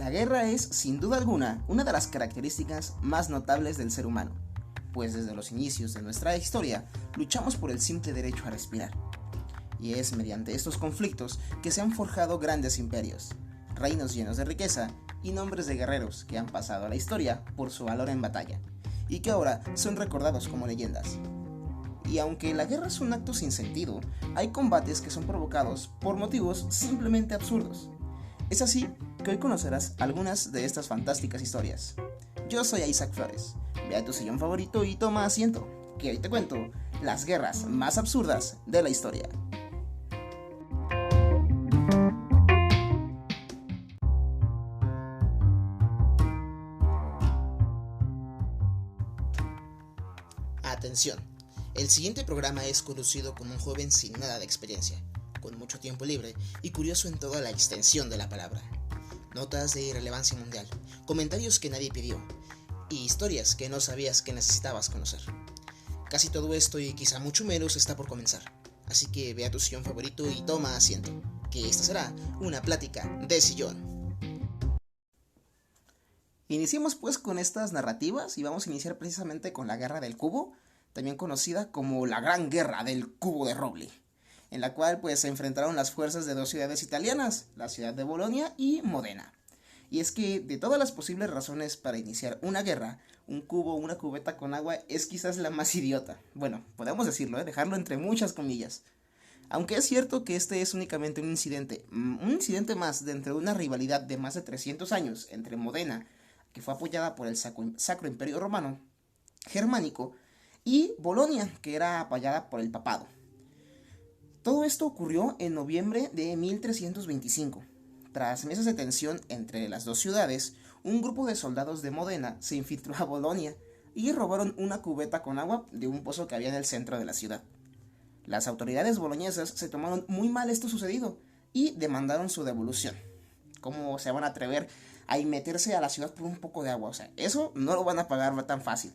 La guerra es, sin duda alguna, una de las características más notables del ser humano, pues desde los inicios de nuestra historia luchamos por el simple derecho a respirar. Y es mediante estos conflictos que se han forjado grandes imperios, reinos llenos de riqueza y nombres de guerreros que han pasado a la historia por su valor en batalla, y que ahora son recordados como leyendas. Y aunque la guerra es un acto sin sentido, hay combates que son provocados por motivos simplemente absurdos. Es así que hoy conocerás algunas de estas fantásticas historias. Yo soy Isaac Flores, ve a tu sillón favorito y toma asiento, que hoy te cuento las guerras más absurdas de la historia. Atención, el siguiente programa es conducido como un joven sin nada de experiencia, con mucho tiempo libre y curioso en toda la extensión de la palabra. Notas de irrelevancia mundial, comentarios que nadie pidió y historias que no sabías que necesitabas conocer. Casi todo esto y quizá mucho menos está por comenzar, así que ve a tu sillón favorito y toma asiento, que esta será una plática de sillón. Iniciemos pues con estas narrativas y vamos a iniciar precisamente con la Guerra del Cubo, también conocida como la Gran Guerra del Cubo de Roble, en la cual pues se enfrentaron las fuerzas de dos ciudades italianas, la ciudad de Bolonia y Modena. Y es que de todas las posibles razones para iniciar una guerra, un cubo o una cubeta con agua es quizás la más idiota. Bueno, podemos decirlo, dejarlo entre muchas comillas. Aunque es cierto que este es únicamente un incidente más dentro de una rivalidad de más de 300 años entre Modena, que fue apoyada por el Sacro Imperio Romano Germánico, y Bolonia, que era apoyada por el papado. Todo esto ocurrió en noviembre de 1325. Tras meses de tensión entre las dos ciudades, un grupo de soldados de Modena se infiltró a Bolonia y robaron una cubeta con agua de un pozo que había en el centro de la ciudad. Las autoridades boloñesas se tomaron muy mal esto sucedido y demandaron su devolución. ¿Cómo se van a atrever a meterse a la ciudad por un poco de agua? O sea, eso no lo van a pagar tan fácil.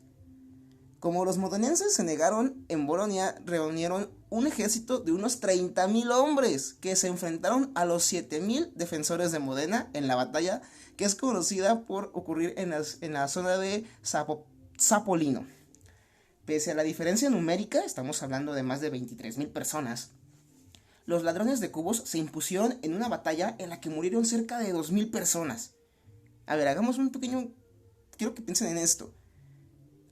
Como los modenenses se negaron, en Bolonia reunieron un ejército de unos 30.000 hombres que se enfrentaron a los 7.000 defensores de Modena en la batalla que es conocida por ocurrir en la zona de Zapolino. Pese a la diferencia numérica, estamos hablando de más de 23.000 personas, los ladrones de cubos se impusieron en una batalla en la que murieron cerca de 2.000 personas. A ver, hagamos un pequeño... Quiero que piensen en esto.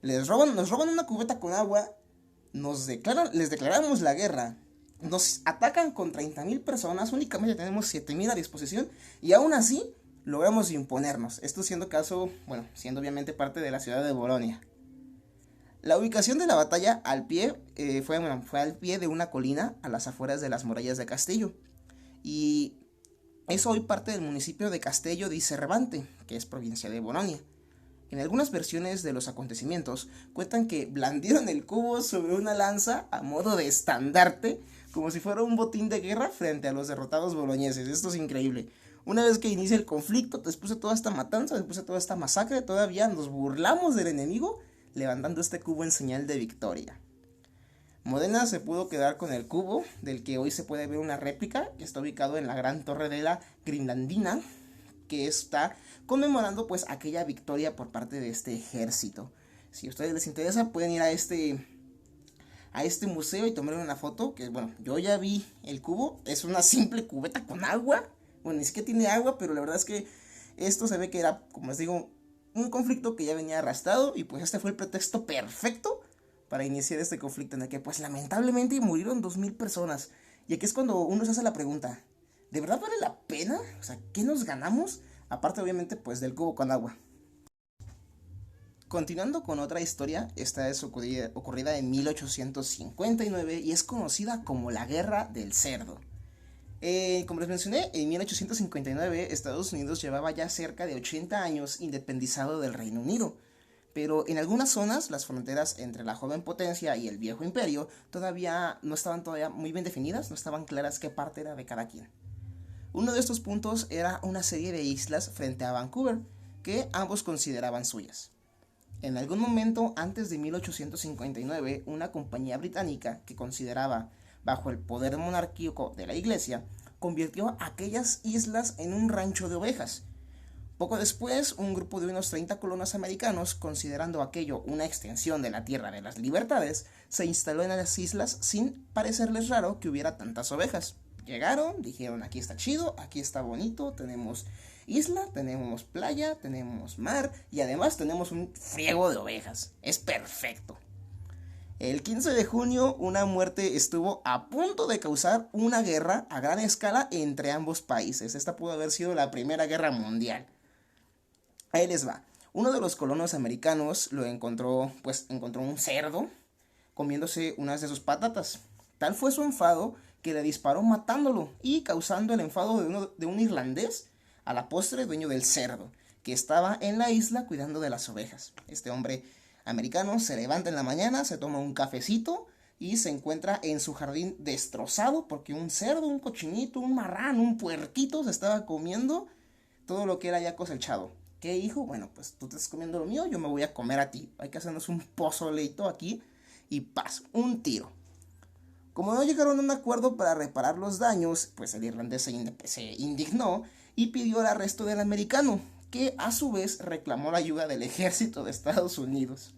Nos roban una cubeta con agua, les declaramos la guerra, nos atacan con 30.000 personas, únicamente tenemos 7.000 a disposición y aún así logramos imponernos. Esto siendo obviamente parte de la ciudad de Bolonia. La ubicación de la batalla fue al pie de una colina a las afueras de las murallas de Castello, y es hoy parte del municipio de Castello di Servante, que es provincia de Bolonia. En algunas versiones de los acontecimientos cuentan que blandieron el cubo sobre una lanza a modo de estandarte, como si fuera un botín de guerra frente a los derrotados boloñeses. Esto es increíble. Una vez que inicia el conflicto, después de toda esta matanza, después de toda esta masacre, todavía nos burlamos del enemigo levantando este cubo en señal de victoria. Modena se pudo quedar con el cubo, del que hoy se puede ver una réplica, que está ubicado en la gran torre de la Grinlandina, que está conmemorando pues aquella victoria por parte de este ejército. Si a ustedes les interesa, pueden ir a este museo y tomar una foto, que yo ya vi el cubo, es una simple cubeta con agua, ni siquiera tiene agua, pero la verdad es que esto se ve que era, como les digo, un conflicto que ya venía arrastrado, y pues este fue el pretexto perfecto para iniciar este conflicto en el que pues lamentablemente murieron 2.000 personas. Y aquí es cuando uno se hace la pregunta, ¿de verdad vale la pena? O sea, ¿qué nos ganamos? Aparte obviamente pues del cubo con agua. Continuando con otra historia, esta es ocurrida en 1859 y es conocida como la Guerra del Cerdo. Como les mencioné, en 1859 Estados Unidos llevaba ya cerca de 80 años independizado del Reino Unido, pero en algunas zonas las fronteras entre la joven potencia y el viejo imperio no estaban todavía muy bien definidas, no estaban claras qué parte era de cada quien. Uno de estos puntos era una serie de islas frente a Vancouver, que ambos consideraban suyas. En algún momento antes de 1859, una compañía británica que consideraba bajo el poder monárquico de la iglesia, convirtió aquellas islas en un rancho de ovejas. Poco después, un grupo de unos 30 colonos americanos, considerando aquello una extensión de la Tierra de las Libertades, se instaló en las islas sin parecerles raro que hubiera tantas ovejas. Llegaron, dijeron, aquí está chido, aquí está bonito, tenemos isla, tenemos playa, tenemos mar y además tenemos un friego de ovejas. Es perfecto. El 15 de junio, una muerte estuvo a punto de causar una guerra a gran escala entre ambos países. Esta pudo haber sido la Primera Guerra Mundial. Ahí les va. Uno de los colonos americanos encontró un cerdo comiéndose unas de sus patatas. Tal fue su enfado que le disparó matándolo y causando el enfado de un irlandés, a la postre dueño del cerdo, que estaba en la isla cuidando de las ovejas. Este hombre americano se levanta en la mañana, se toma un cafecito y se encuentra en su jardín destrozado porque un cerdo, un cochinito, un marrano, un puerquito se estaba comiendo todo lo que era ya cosechado. ¿Qué, hijo? Bueno, pues tú te estás comiendo lo mío, yo me voy a comer a ti. Hay que hacernos un pozoleito aquí y paz, un tiro. Como no llegaron a un acuerdo para reparar los daños, pues el irlandés se indignó y pidió el arresto del americano, que a su vez reclamó la ayuda del ejército de Estados Unidos.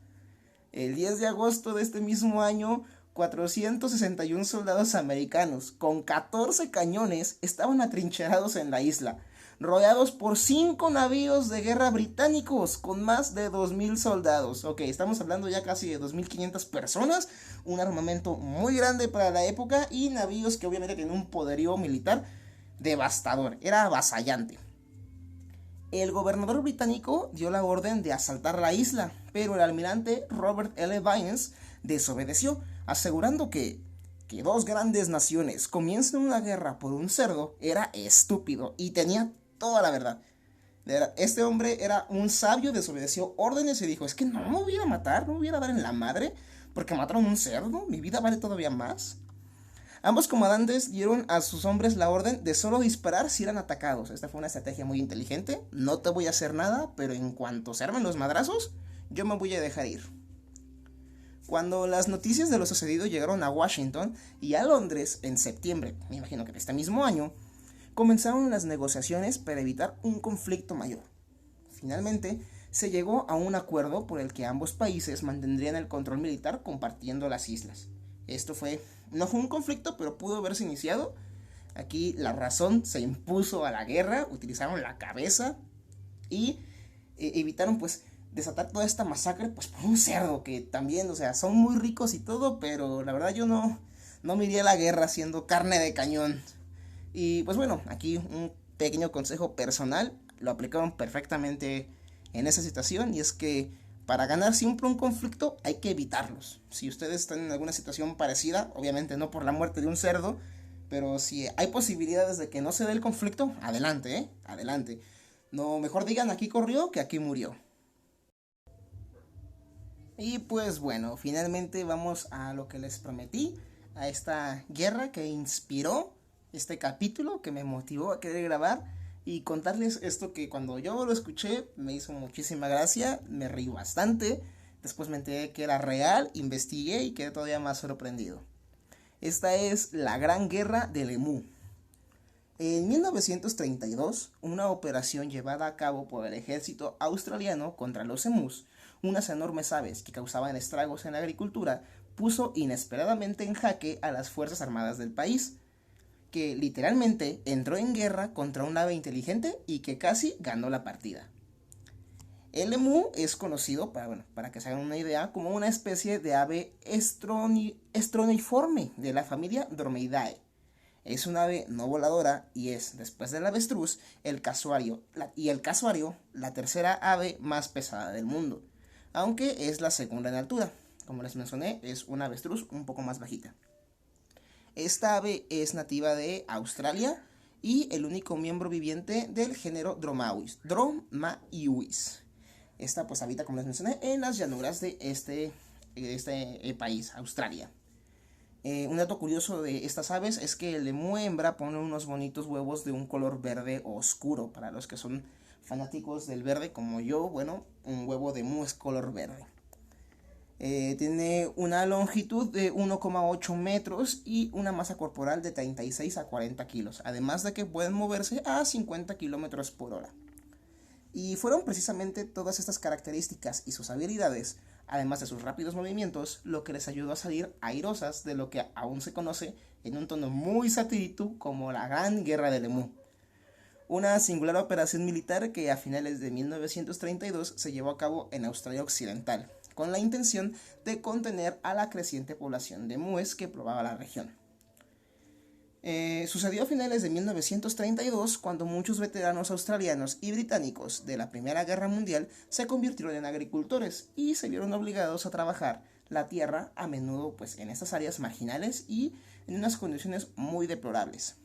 El 10 de agosto de este mismo año, 461 soldados americanos con 14 cañones estaban atrincherados en la isla, rodeados por 5 navíos de guerra británicos con más de 2.000 soldados. Ok, estamos hablando ya casi de 2.500 personas, un armamento muy grande para la época y navíos que obviamente tienen un poderío militar devastador, era avasallante. El gobernador británico dio la orden de asaltar la isla, pero el almirante Robert L. Baynes desobedeció, asegurando que dos grandes naciones comiencen una guerra por un cerdo era estúpido y tenía toda la verdad. Este hombre era un sabio, desobedeció órdenes y dijo, es que no me voy a matar, no me voy a dar en la madre porque mataron un cerdo, mi vida vale todavía más. Ambos comandantes dieron a sus hombres la orden de solo disparar si eran atacados. Esta fue una estrategia muy inteligente. No te voy a hacer nada, pero en cuanto se armen los madrazos, yo me voy a dejar ir. Cuando las noticias de lo sucedido llegaron a Washington y a Londres en septiembre, me imagino que de este mismo año, comenzaron las negociaciones para evitar un conflicto mayor. Finalmente, se llegó a un acuerdo por el que ambos países mantendrían el control militar compartiendo las islas. No fue un conflicto, pero pudo haberse iniciado. Aquí la razón se impuso a la guerra, utilizaron la cabeza y evitaron pues desatar toda esta masacre pues por un cerdo que también, o sea, son muy ricos y todo, pero la verdad yo no me iría a la guerra siendo carne de cañón. Y pues bueno, aquí un pequeño consejo personal, lo aplicaron perfectamente en esa situación y es que para ganar siempre un conflicto hay que evitarlos. Si ustedes están en alguna situación parecida, obviamente no por la muerte de un cerdo, pero si hay posibilidades de que no se dé el conflicto, adelante, adelante. No, mejor digan aquí corrió que aquí murió. Y pues bueno, finalmente vamos a lo que les prometí, a esta guerra que inspiró este capítulo, que me motivó a querer grabar y contarles esto que cuando yo lo escuché me hizo muchísima gracia, me reí bastante, después me enteré que era real, investigué y quedé todavía más sorprendido. Esta es la Gran Guerra del Emú. En 1932, una operación llevada a cabo por el ejército australiano contra los emús, unas enormes aves que causaban estragos en la agricultura, puso inesperadamente en jaque a las Fuerzas Armadas del país, que literalmente entró en guerra contra un ave inteligente y que casi ganó la partida. El emú es conocido, para que se hagan una idea, como una especie de ave estroniforme de la familia Dromaeoidae. Es un ave no voladora y es, después del avestruz, el casuario, la tercera ave más pesada del mundo, aunque es la segunda en altura. Como les mencioné, es una avestruz un poco más bajita. Esta ave es nativa de Australia y el único miembro viviente del género Dromaeois. Esta pues habita, como les mencioné, en las llanuras de este país, Australia. Un dato curioso de estas aves es que el emú hembra pone unos bonitos huevos de un color verde oscuro. Para los que son fanáticos del verde como yo, bueno, un huevo de emú es color verde. Tiene una longitud de 1,8 metros y una masa corporal de 36 a 40 kilos, además de que pueden moverse a 50 kilómetros por hora. Y fueron precisamente todas estas características y sus habilidades, además de sus rápidos movimientos, lo que les ayudó a salir airosas de lo que aún se conoce en un tono muy satírico como la Gran Guerra del Emú. Una singular operación militar que a finales de 1932 se llevó a cabo en Australia Occidental, con la intención de contener a la creciente población de emúes que poblaba la región. Sucedió a finales de 1932 cuando muchos veteranos australianos y británicos de la Primera Guerra Mundial se convirtieron en agricultores y se vieron obligados a trabajar la tierra a menudo pues, en estas áreas marginales y en unas condiciones muy deplorables.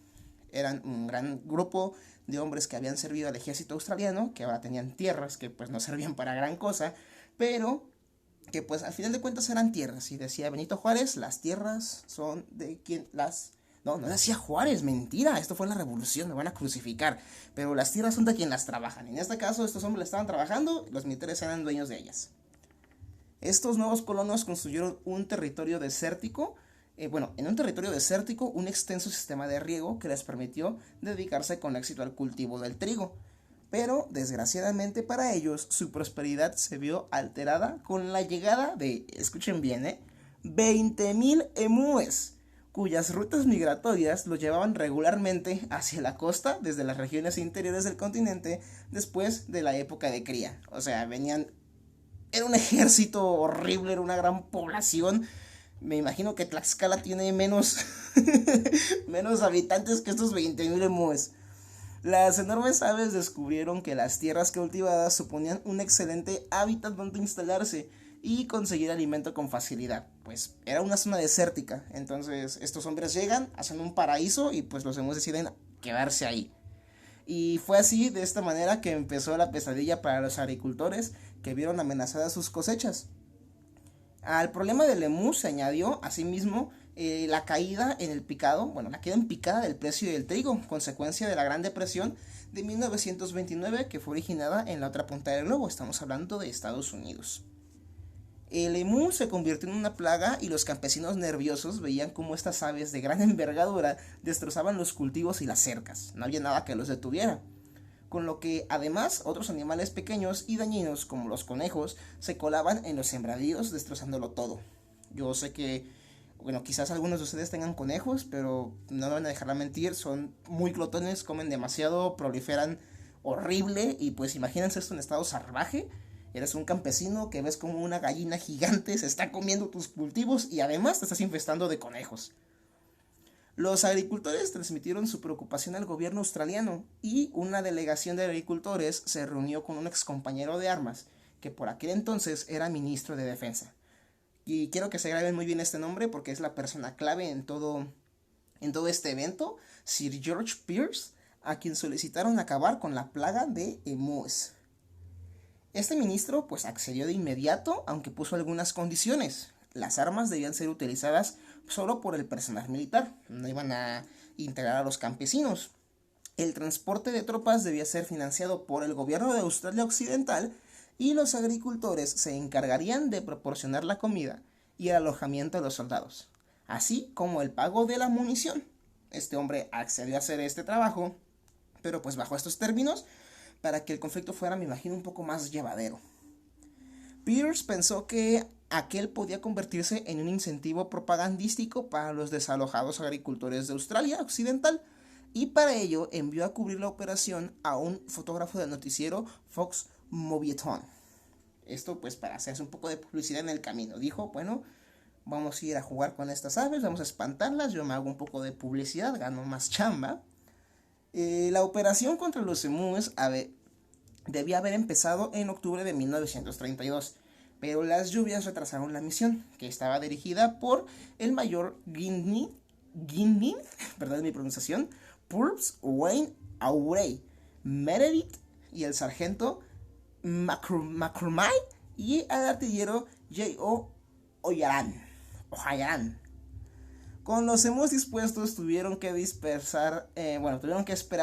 Eran un gran grupo de hombres que habían servido al ejército australiano, que ahora tenían tierras que pues no servían para gran cosa, pero que pues al final de cuentas eran tierras. Y decía Benito Juárez, las tierras son de quien las... No decía Juárez, mentira, esto fue la revolución, me van a crucificar. Pero las tierras son de quien las trabajan. En este caso, estos hombres estaban trabajando, los militares eran dueños de ellas. Estos nuevos colonos construyeron un territorio desértico, en un territorio desértico, un extenso sistema de riego que les permitió dedicarse con éxito al cultivo del trigo. Pero, desgraciadamente para ellos, su prosperidad se vio alterada con la llegada de, escuchen bien, 20.000 emúes, cuyas rutas migratorias los llevaban regularmente hacia la costa desde las regiones interiores del continente después de la época de cría. O sea, venían... Era un ejército horrible, era una gran población. Me imagino que Tlaxcala tiene menos, menos habitantes que estos 20.000 emúes. Las enormes aves descubrieron que las tierras cultivadas suponían un excelente hábitat donde instalarse y conseguir alimento con facilidad, pues era una zona desértica. Entonces estos hombres llegan, hacen un paraíso y pues los emúes deciden quedarse ahí. Y fue así, de esta manera, que empezó la pesadilla para los agricultores que vieron amenazadas sus cosechas. Al problema del emú se añadió, asimismo, la caída en el picado, la caída en picada del precio del trigo, consecuencia de la Gran Depresión de 1929, que fue originada en la otra punta del globo, estamos hablando de Estados Unidos. El emú se convirtió en una plaga y los campesinos nerviosos veían cómo estas aves de gran envergadura destrozaban los cultivos y las cercas, no había nada que los detuviera. Con lo que además otros animales pequeños y dañinos como los conejos se colaban en los sembradíos destrozándolo todo. Yo sé que, quizás algunos de ustedes tengan conejos, pero no me van a dejar mentir, son muy glotones, comen demasiado, proliferan horrible y pues imagínense esto en estado salvaje. Eres un campesino que ves como una gallina gigante se está comiendo tus cultivos y además te estás infestando de conejos. Los agricultores transmitieron su preocupación al gobierno australiano y una delegación de agricultores se reunió con un excompañero de armas, que por aquel entonces era ministro de defensa. Y quiero que se graben muy bien este nombre porque es la persona clave en todo este evento, Sir George Pearce, a quien solicitaron acabar con la plaga de emúes. Este ministro pues accedió de inmediato, aunque puso algunas condiciones. Las armas debían ser utilizadas solo por el personal militar, no iban a integrar a los campesinos. El transporte de tropas debía ser financiado por el gobierno de Australia Occidental y los agricultores se encargarían de proporcionar la comida y el alojamiento de los soldados, así como el pago de la munición. Este hombre accedió a hacer este trabajo, pero pues bajo estos términos, para que el conflicto fuera, me imagino, un poco más llevadero. Pearce pensó que aquel podía convertirse en un incentivo propagandístico para los desalojados agricultores de Australia Occidental, y para ello envió a cubrir la operación a un fotógrafo del noticiero Fox Movietone. Esto pues para hacerse un poco de publicidad en el camino. Dijo, vamos a ir a jugar con estas aves, vamos a espantarlas, yo me hago un poco de publicidad, gano más chamba. La operación contra los emúes debía haber empezado en octubre de 1932, pero las lluvias retrasaron la misión, que estaba dirigida por el mayor Gindin, perdón mi pronunciación, Purves Wayne Aurey Meredith y el sargento McCormack y el artillero J.O. O'Halloran. Con los emúes dispuestos tuvieron que esperar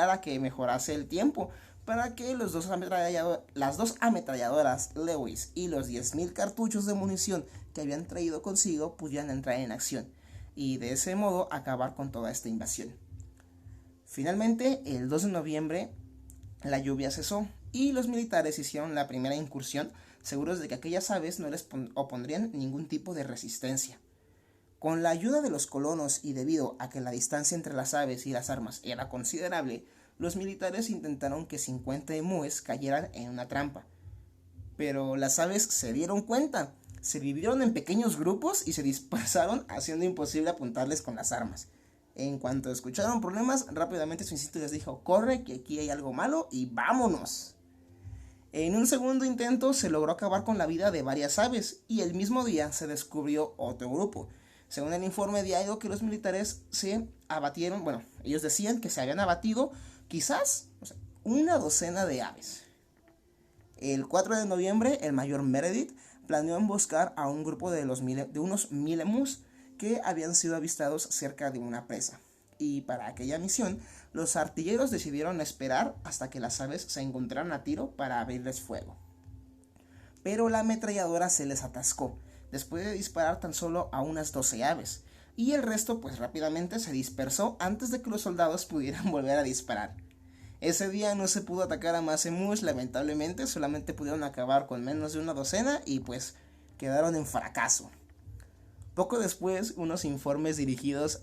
a que mejorase el tiempo para que las dos ametralladoras Lewis y los 10.000 cartuchos de munición que habían traído consigo pudieran entrar en acción y de ese modo acabar con toda esta invasión. Finalmente, el 2 de noviembre, la lluvia cesó y los militares hicieron la primera incursión, seguros de que aquellas aves no les opondrían ningún tipo de resistencia. Con la ayuda de los colonos y debido a que la distancia entre las aves y las armas era considerable, los militares intentaron que 50 emúes cayeran en una trampa. Pero las aves se dieron cuenta, se dividieron en pequeños grupos y se dispersaron, haciendo imposible apuntarles con las armas. En cuanto escucharon problemas, rápidamente su instinto les dijo: corre, que aquí hay algo malo y vámonos. En un segundo intento se logró acabar con la vida de varias aves y el mismo día se descubrió otro grupo. Según el informe diario que los militares se abatieron, ellos decían que se habían abatido quizás una docena de aves. El 4 de noviembre, el mayor Meredith planeó emboscar a un grupo de unos 1000 emus que habían sido avistados cerca de una presa. Y para aquella misión, los artilleros decidieron esperar hasta que las aves se encontraran a tiro para abrirles fuego. Pero la ametralladora se les atascó, después de disparar tan solo a unas 12 aves, y el resto rápidamente se dispersó antes de que los soldados pudieran volver a disparar. Ese día no se pudo atacar a más emus, lamentablemente, solamente pudieron acabar con menos de una docena y quedaron en fracaso. Poco después, unos informes dirigidos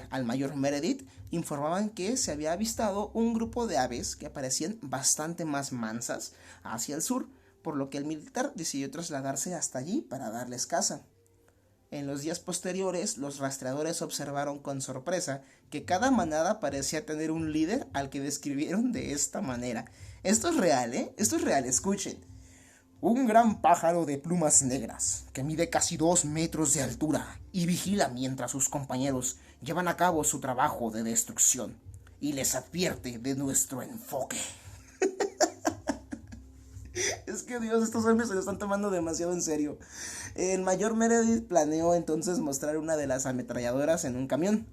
al mayor Meredith informaban que se había avistado un grupo de aves que parecían bastante más mansas hacia el sur, por lo que el militar decidió trasladarse hasta allí para darles caza. En los días posteriores, los rastreadores observaron con sorpresa que cada manada parecía tener un líder al que describieron de esta manera. Esto es real, Esto es real, escuchen. Un gran pájaro de plumas negras, que mide casi 2 metros de altura y vigila mientras sus compañeros llevan a cabo su trabajo de destrucción y les advierte de nuestro enfoque. Es que Dios, estos hombres se lo están tomando demasiado en serio. El mayor Meredith planeó entonces mostrar una de las ametralladoras en un camión.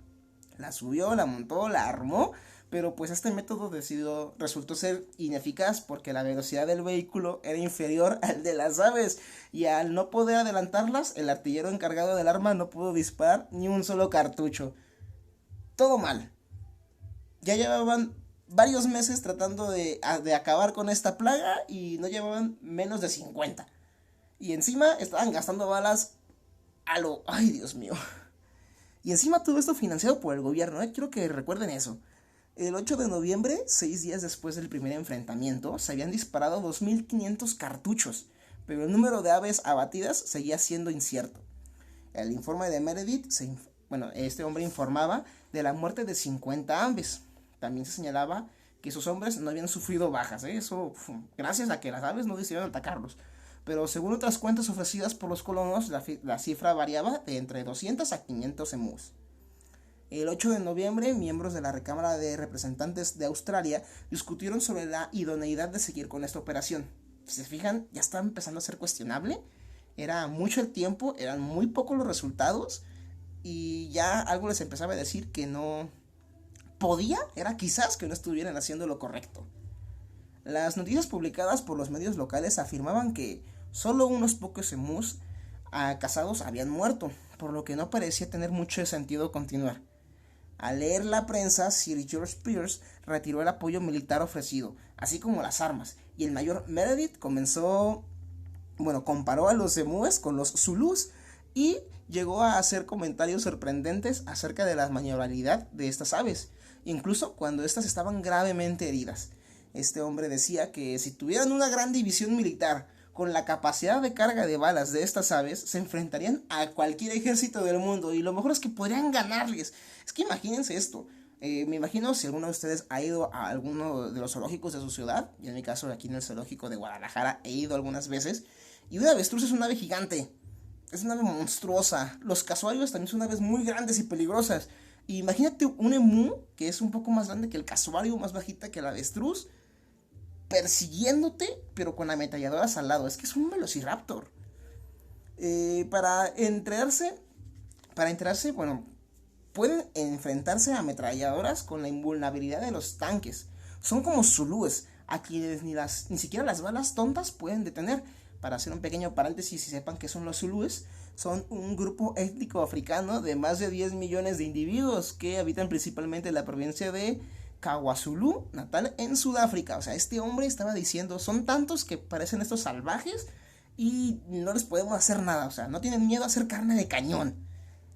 La subió, la montó, la armó, pero este método resultó ser ineficaz porque la velocidad del vehículo era inferior al de las aves y al no poder adelantarlas, el artillero encargado del arma no pudo disparar ni un solo cartucho. Todo mal. Ya llevaban varios meses tratando de acabar con esta plaga y no llevaban menos de 50. Y encima estaban gastando balas a lo... ¡Ay, Dios mío! Y encima todo esto financiado por el gobierno, Quiero que recuerden eso. El 8 de noviembre, 6 días después del primer enfrentamiento, se habían disparado 2500 cartuchos, pero el número de aves abatidas seguía siendo incierto. El informe de Meredith, este hombre informaba de la muerte de 50 aves. También se señalaba que sus hombres no habían sufrido bajas, Eso gracias a que las aves no decidieron atacarlos. Pero según otras cuentas ofrecidas por los colonos, la cifra variaba de entre 200 a 500 emus. El 8 de noviembre, miembros de la Cámara de Representantes de Australia discutieron sobre la idoneidad de seguir con esta operación. Si se fijan, ya estaba empezando a ser cuestionable. Era mucho el tiempo, eran muy pocos los resultados y ya algo les empezaba a decir que no era quizás que no estuvieran haciendo lo correcto. Las noticias publicadas por los medios locales afirmaban que solo unos pocos emus cazados habían muerto, por lo que no parecía tener mucho sentido continuar. Al leer la prensa, Sir George Pearce retiró el apoyo militar ofrecido, así como las armas, y el mayor Meredith comparó a los emúes con los zulús y llegó a hacer comentarios sorprendentes acerca de la maniobrabilidad de estas aves, incluso cuando estas estaban gravemente heridas. Este hombre decía que si tuvieran una gran división militar con la capacidad de carga de balas de estas aves, se enfrentarían a cualquier ejército del mundo y lo mejor es que podrían ganarles. Es que imagínense esto. Me imagino si alguno de ustedes ha ido a alguno de los zoológicos de su ciudad, y en mi caso aquí en el zoológico de Guadalajara he ido algunas veces, y una avestruz es una ave gigante, es una ave monstruosa. Los casuarios también son aves muy grandes y peligrosas. Y imagínate un emú que es un poco más grande que el casuario, más bajita que el avestruz, persiguiéndote, pero con ametralladoras al lado. Es que es un velociraptor. Para enterarse, pueden enfrentarse a ametralladoras con la invulnerabilidad de los tanques. Son como zulúes, a quienes ni siquiera las balas tontas pueden detener. Para hacer un pequeño paréntesis y sepan que son los zulúes, son un grupo étnico africano de más de 10 millones de individuos que habitan principalmente en la provincia de KwaZulu Natal en Sudáfrica. O sea, este hombre estaba diciendo, son tantos que parecen estos salvajes y no les podemos hacer nada. O sea, no tienen miedo a hacer carne de cañón.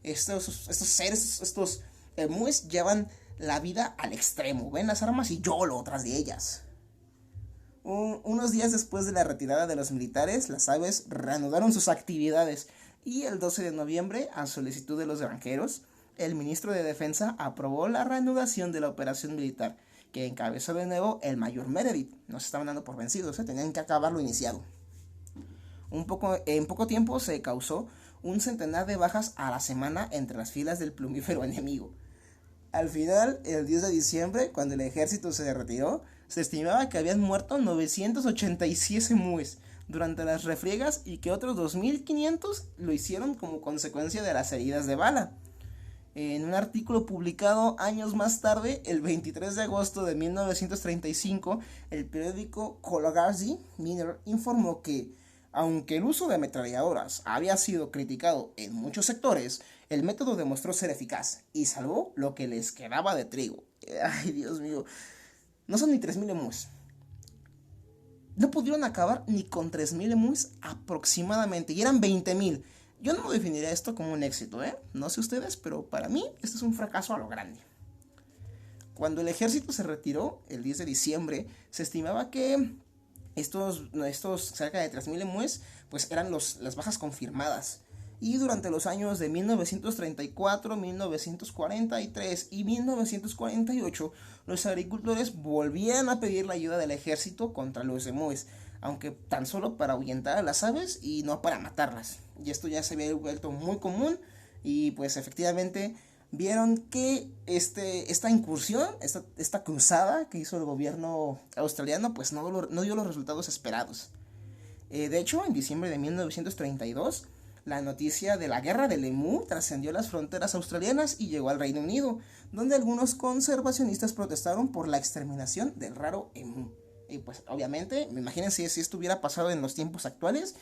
Estos seres, estos emúes llevan la vida al extremo. Ven las armas y YOLO tras de ellas. Unos días después de la retirada de los militares, las aves reanudaron sus actividades y el 12 de noviembre, a solicitud de los granjeros, el ministro de Defensa aprobó la reanudación de la operación militar, que encabezó de nuevo el mayor Meredith. No se estaban dando por vencidos, tenían que acabar lo iniciado. En poco tiempo se causó un centenar de bajas a la semana entre las filas del plumífero enemigo. Al final, el 10 de diciembre, cuando el ejército se retiró, se estimaba que habían muerto 987 emúes durante las refriegas y que otros 2500 lo hicieron como consecuencia de las heridas de bala. En un artículo publicado años más tarde, el 23 de agosto de 1935, el periódico Cologazi Miner informó que, aunque el uso de ametralladoras había sido criticado en muchos sectores, el método demostró ser eficaz y salvó lo que les quedaba de trigo. Ay, Dios mío. No son ni 3000 emúes. No pudieron acabar ni con 3000 emúes aproximadamente. Y eran 20,000. Yo no definiría esto como un éxito, ¿eh? No sé ustedes, pero para mí esto es un fracaso a lo grande. Cuando el ejército se retiró, el 10 de diciembre, se estimaba que estos cerca de 3000 emúes, pues eran las bajas confirmadas. Y durante los años de 1934, 1943 y 1948, los agricultores volvían a pedir la ayuda del ejército contra los emúes, aunque tan solo para ahuyentar a las aves y no para matarlas. Y esto ya se había vuelto muy común y pues efectivamente vieron que esta incursión, esta cruzada que hizo el gobierno australiano, pues no dio los resultados esperados. De hecho, en diciembre de 1932, la noticia de la guerra del emú trascendió las fronteras australianas y llegó al Reino Unido, donde algunos conservacionistas protestaron por la exterminación del raro emú. Y pues obviamente, imagínense si esto hubiera pasado en los tiempos actuales,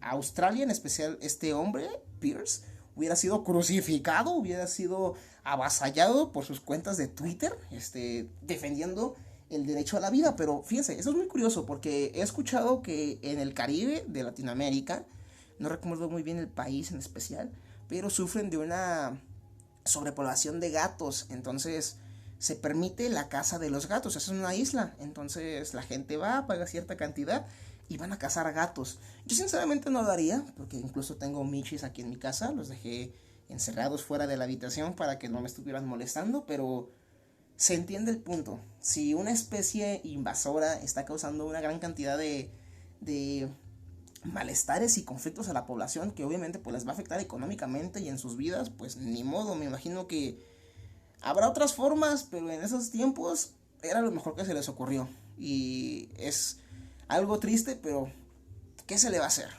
Australia, en especial este hombre, Pierce, hubiera sido crucificado, hubiera sido avasallado por sus cuentas de Twitter, defendiendo el derecho a la vida. Pero fíjense, eso es muy curioso porque he escuchado que en el Caribe de Latinoamérica, no recuerdo muy bien el país en especial, pero sufren de una sobrepoblación de gatos. Entonces se permite la caza de los gatos. Es una isla, entonces la gente va, paga cierta cantidad y van a cazar gatos. Yo sinceramente no lo haría, porque incluso tengo michis aquí en mi casa, los dejé encerrados fuera de la habitación para que no me estuvieran molestando, pero se entiende el punto. Si una especie invasora está causando una gran cantidad de malestares y conflictos a la población, que obviamente pues les va a afectar económicamente y en sus vidas, pues ni modo. Me imagino que habrá otras formas, pero en esos tiempos era lo mejor que se les ocurrió. Y es algo triste, pero ¿qué se le va a hacer?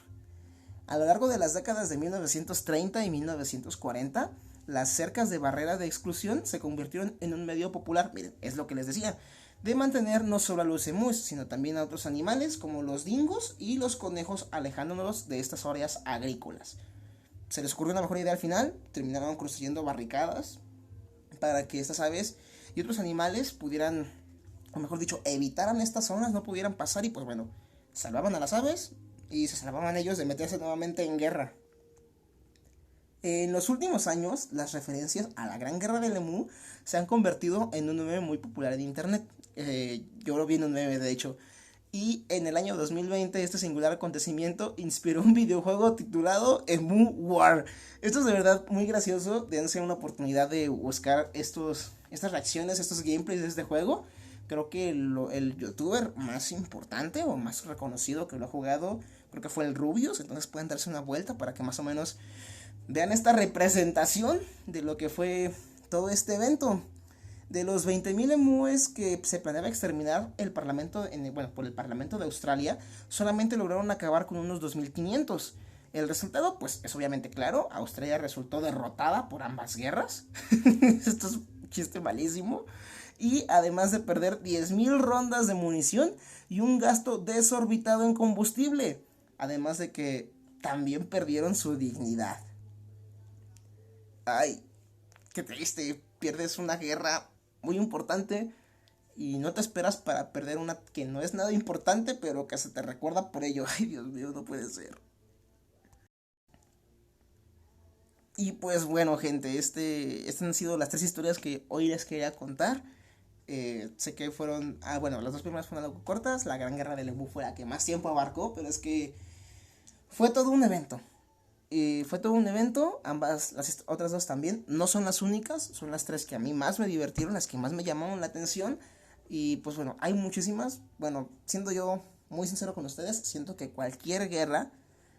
A lo largo de las décadas de 1930 y 1940, las cercas de barrera de exclusión se convirtieron en un medio popular, miren, es lo que les decía, de mantener no solo a los emúes, sino también a otros animales como los dingos y los conejos, alejándonos de estas áreas agrícolas. Se les ocurrió una mejor idea al final, terminaron construyendo barricadas para que estas aves y otros animales pudieran, o mejor dicho, evitaran estas zonas, no pudieran pasar y pues bueno, salvaban a las aves y se salvaban ellos de meterse nuevamente en guerra. En los últimos años, las referencias a la Gran Guerra del Emú se han convertido en un meme muy popular en internet. Yo lo vi en un meme, de hecho. Y en el año 2020, este singular acontecimiento inspiró un videojuego titulado Emu War. Esto es de verdad muy gracioso. Dense una oportunidad de buscar estas reacciones, estos gameplays de este juego. Creo que el youtuber más importante o más reconocido que lo ha jugado, creo que fue el Rubius. Entonces pueden darse una vuelta para que más o menos vean esta representación de lo que fue todo este evento. De los 20,000 emúes que se planeaba exterminar por el Parlamento de Australia, solamente lograron acabar con unos 2,500. El resultado, pues, es obviamente claro. Australia resultó derrotada por ambas guerras. Esto es un chiste malísimo. Y además de perder 10,000 rondas de munición y un gasto desorbitado en combustible. Además de que también perdieron su dignidad. Ay, qué triste. Pierdes una guerra muy importante y no te esperas para perder una que no es nada importante, pero que se te recuerda por ello. Ay, Dios mío, no puede ser. Y pues bueno, gente, estas han sido las tres historias que hoy les quería contar. Sé que fueron, bueno, las dos primeras fueron algo cortas, la Gran Guerra del Lemú fue la que más tiempo abarcó, pero es que fue todo un evento. Fue todo un evento, ambas, las otras dos también, no son las únicas, son las tres que a mí más me divertieron, las que más me llamaron la atención. Y pues bueno, hay muchísimas. Bueno, siendo yo muy sincero con ustedes, siento que cualquier guerra,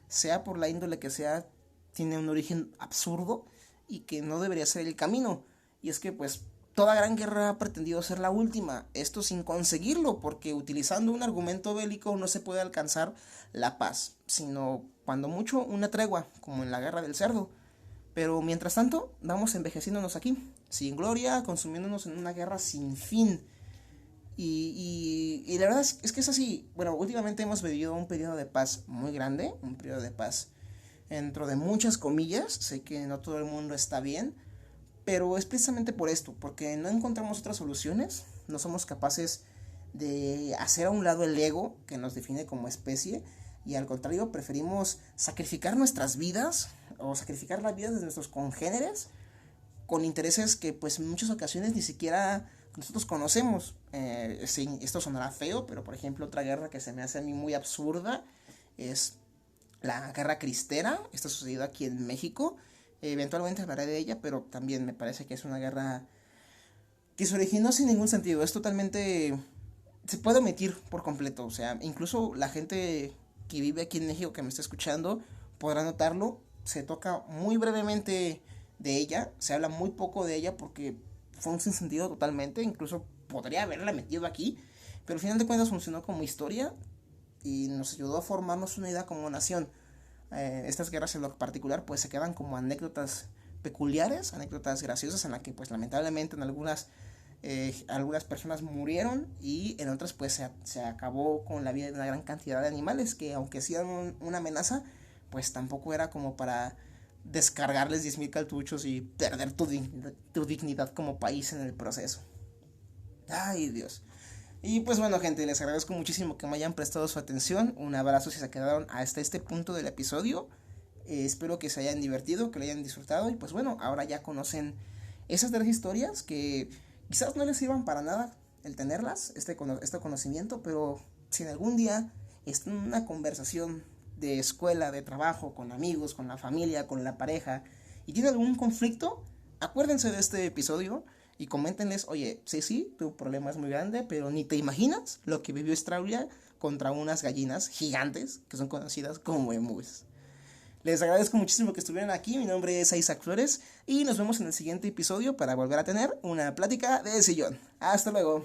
sea por la índole que sea, tiene un origen absurdo y que no debería ser el camino. Y es que pues toda gran guerra ha pretendido ser la última, esto sin conseguirlo, porque utilizando un argumento bélico no se puede alcanzar la paz, sino cuando mucho una tregua, como en la guerra del cerdo. Pero mientras tanto, vamos envejeciéndonos aquí, sin gloria, consumiéndonos en una guerra sin fin. Y la verdad es que es así. Bueno, últimamente hemos vivido un periodo de paz muy grande, un periodo de paz dentro de muchas comillas. Sé que no todo el mundo está bien, pero es precisamente por esto, porque no encontramos otras soluciones, no somos capaces de hacer a un lado el ego que nos define como especie, y al contrario preferimos sacrificar nuestras vidas o sacrificar las vidas de nuestros congéneres con intereses que pues en muchas ocasiones ni siquiera nosotros conocemos. Sí, esto sonará feo, pero por ejemplo otra guerra que se me hace a mí muy absurda es la guerra cristera. Esta sucedido aquí en México. Eventualmente hablaré de ella, pero también me parece que es una guerra que se originó sin ningún sentido. Es totalmente... se puede omitir por completo. O sea, incluso la gente que vive aquí en México que me está escuchando podrá notarlo. Se toca muy brevemente de ella. Se habla muy poco de ella porque fue un sinsentido totalmente. Incluso podría haberla metido aquí. Pero al final de cuentas funcionó como historia y nos ayudó a formarnos una idea como nación. Estas guerras en lo particular pues se quedan como anécdotas peculiares, anécdotas graciosas en las que pues lamentablemente en algunas personas murieron y en otras pues se acabó con la vida de una gran cantidad de animales que aunque sí eran una amenaza, pues tampoco era como para descargarles 10.000 cartuchos y perder tu dignidad como país en el proceso. Ay, Dios. Y pues bueno, gente, les agradezco muchísimo que me hayan prestado su atención. Un abrazo si se quedaron hasta este punto del episodio. Espero que se hayan divertido, que lo hayan disfrutado. Y pues bueno, ahora ya conocen esas tres historias que quizás no les sirvan para nada el tenerlas, este conocimiento, pero si en algún día están en una conversación de escuela, de trabajo, con amigos, con la familia, con la pareja, y tienen algún conflicto, acuérdense de este episodio y coméntenles, oye, sí, tu problema es muy grande, pero ni te imaginas lo que vivió Australia contra unas gallinas gigantes que son conocidas como emus. Les agradezco muchísimo que estuvieran aquí, mi nombre es Isaac Flores y nos vemos en el siguiente episodio para volver a tener una plática de sillón. Hasta luego.